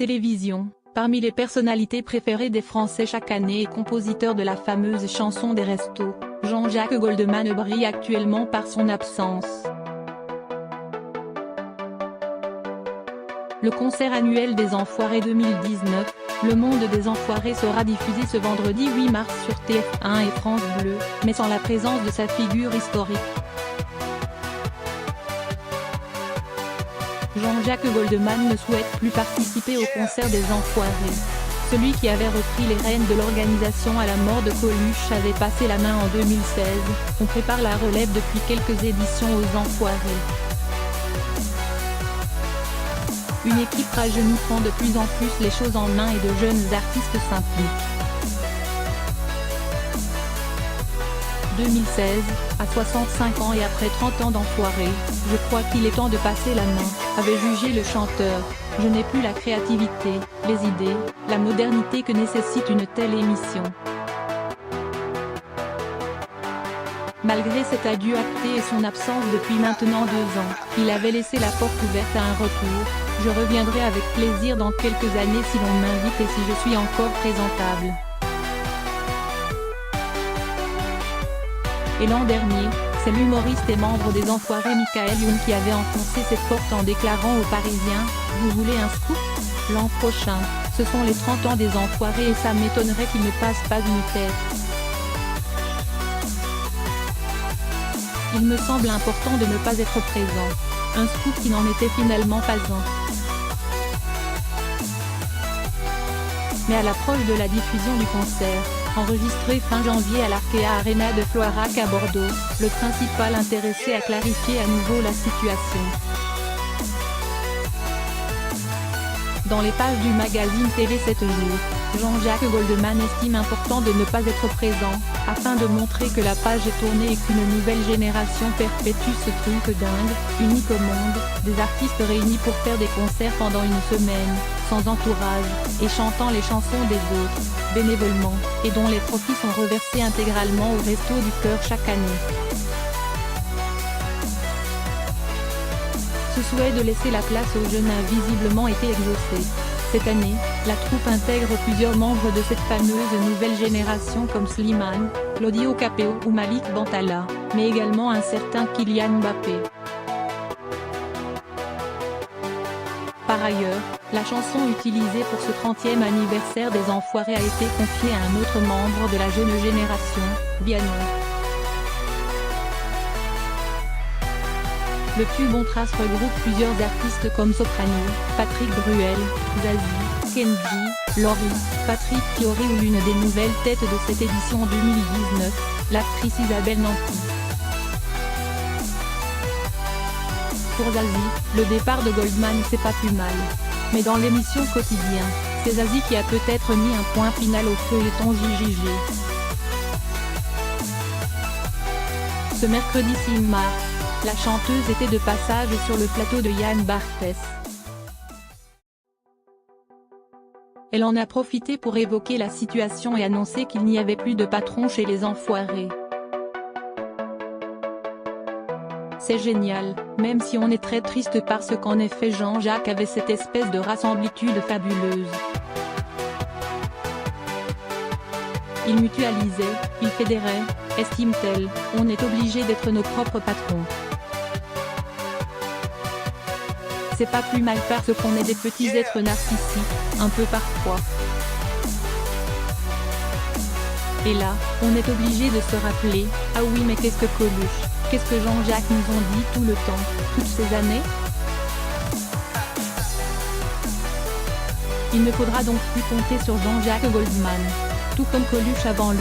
télévision, parmi les personnalités préférées des Français chaque année et compositeur de la fameuse chanson des restos, Jean-Jacques Goldman brille actuellement par son absence. Le concert annuel des Enfoirés 2019, Le Monde des Enfoirés sera diffusé ce vendredi 8 mars sur TF1 et France Bleu, mais sans la présence de sa figure historique. Jean-Jacques Goldman ne souhaite plus participer au concert des Enfoirés. Celui qui avait repris les rênes de l'organisation à la mort de Coluche avait passé la main en 2016, on prépare la relève depuis quelques éditions aux Enfoirés. Une équipe rajeunie prend de plus en plus les choses en main et de jeunes artistes s'impliquent. 2016, à 65 ans et après 30 ans d'Enfoirés, je crois qu'il est temps de passer la main, avait jugé le chanteur. Je n'ai plus la créativité, les idées, la modernité que nécessite une telle émission. Malgré cet adieu acté et son absence depuis maintenant 2 ans, il avait laissé la porte ouverte à un retour. Je reviendrai avec plaisir dans quelques années si l'on m'invite et si je suis encore présentable. Et l'an dernier, c'est l'humoriste et membre des Enfoirés Michael Youn qui avait enfoncé cette porte en déclarant aux Parisiens « Vous voulez un scoop ? L'an prochain, ce sont les 30 ans des Enfoirés et ça m'étonnerait qu'ils ne passent pas une tête. » Il me semble important de ne pas être présent. Un scoop qui n'en était finalement pas un. Mais à l'approche de la diffusion du concert, enregistré fin janvier à l'Arkea Arena de Floirac à Bordeaux, le principal intéressé a clarifié à nouveau la situation. Dans les pages du magazine TV 7 jours, Jean-Jacques Goldman estime important de ne pas être présent, afin de montrer que la page est tournée et qu'une nouvelle génération perpétue ce truc dingue, unique au monde, des artistes réunis pour faire des concerts pendant une semaine, sans entourage, et chantant les chansons des autres, bénévolement, et dont les profits sont reversés intégralement au Resto du Cœur chaque année. Ce souhait de laisser la place aux jeunes a visiblement été exaucé. Cette année, la troupe intègre plusieurs membres de cette fameuse nouvelle génération comme Slimane, Claudio Capéo ou Malik Bentala, mais également un certain Kylian Mbappé. Par ailleurs, la chanson utilisée pour ce 30e anniversaire des Enfoirés a été confiée à un autre membre de la jeune génération, Vianney. Le tube On Trace regroupe plusieurs artistes comme Soprano, Patrick Bruel, Zazie, Kenji, Laurie, Patrick Fiori ou l'une des nouvelles têtes de cette édition 2019, l'actrice Isabelle Nanty. Pour Zazie, le départ de Goldman c'est pas plus mal. Mais dans l'émission Quotidien, c'est Zazie qui a peut-être mis un point final au feuilleton JJG. Ce mercredi 6 mars, la chanteuse était de passage sur le plateau de Yann Barthès. Elle en a profité pour évoquer la situation et annoncer qu'il n'y avait plus de patron chez les Enfoirés. C'est génial, même si on est très triste parce qu'en effet Jean-Jacques avait cette espèce de rassemblitude fabuleuse. Il mutualisait, il fédérait, estime-t-elle, on est obligé d'être nos propres patrons. C'est pas plus mal parce qu'on est des petits êtres narcissiques, un peu parfois. Et là, on est obligé de se rappeler, ah oui mais qu'est-ce que Coluche, qu'est-ce que Jean-Jacques nous ont dit tout le temps, toutes ces années? Il ne faudra donc plus compter sur Jean-Jacques Goldman. Tout comme Coluche avant lui,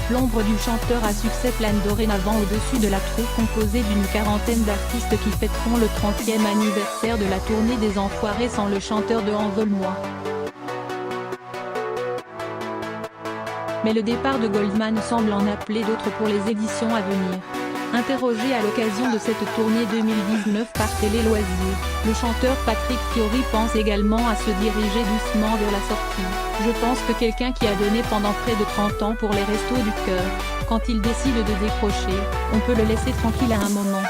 l'ombre du chanteur à succès plane dorénavant au-dessus de la troupe composée d'une quarantaine d'artistes qui fêteront le 30e anniversaire de la tournée des Enfoirés sans le chanteur de Envole-moi. Mais le départ de Goldman semble en appeler d'autres pour les éditions à venir. Interrogé à l'occasion de cette tournée 2019 par Télé Loisirs, le chanteur Patrick Fiori pense également à se diriger doucement vers la sortie. Je pense que quelqu'un qui a donné pendant près de 30 ans pour les Restos du Cœur, quand il décide de décrocher, on peut le laisser tranquille à un moment.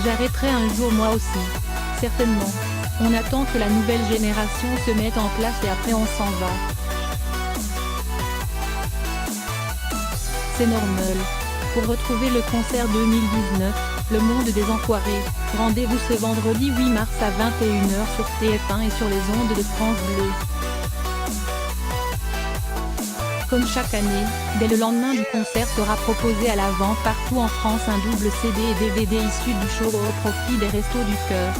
J'arrêterai un jour moi aussi. Certainement. On attend que la nouvelle génération se mette en place et après on s'en va. C'est normal. Pour retrouver le concert 2019, Le Monde des Enfoirés, rendez-vous ce vendredi 8 mars à 21h sur TF1 et sur les ondes de France Bleu. Comme chaque année, dès le lendemain du concert sera proposé à la vente partout en France un double CD et DVD issus du show au profit des Restos du Cœur.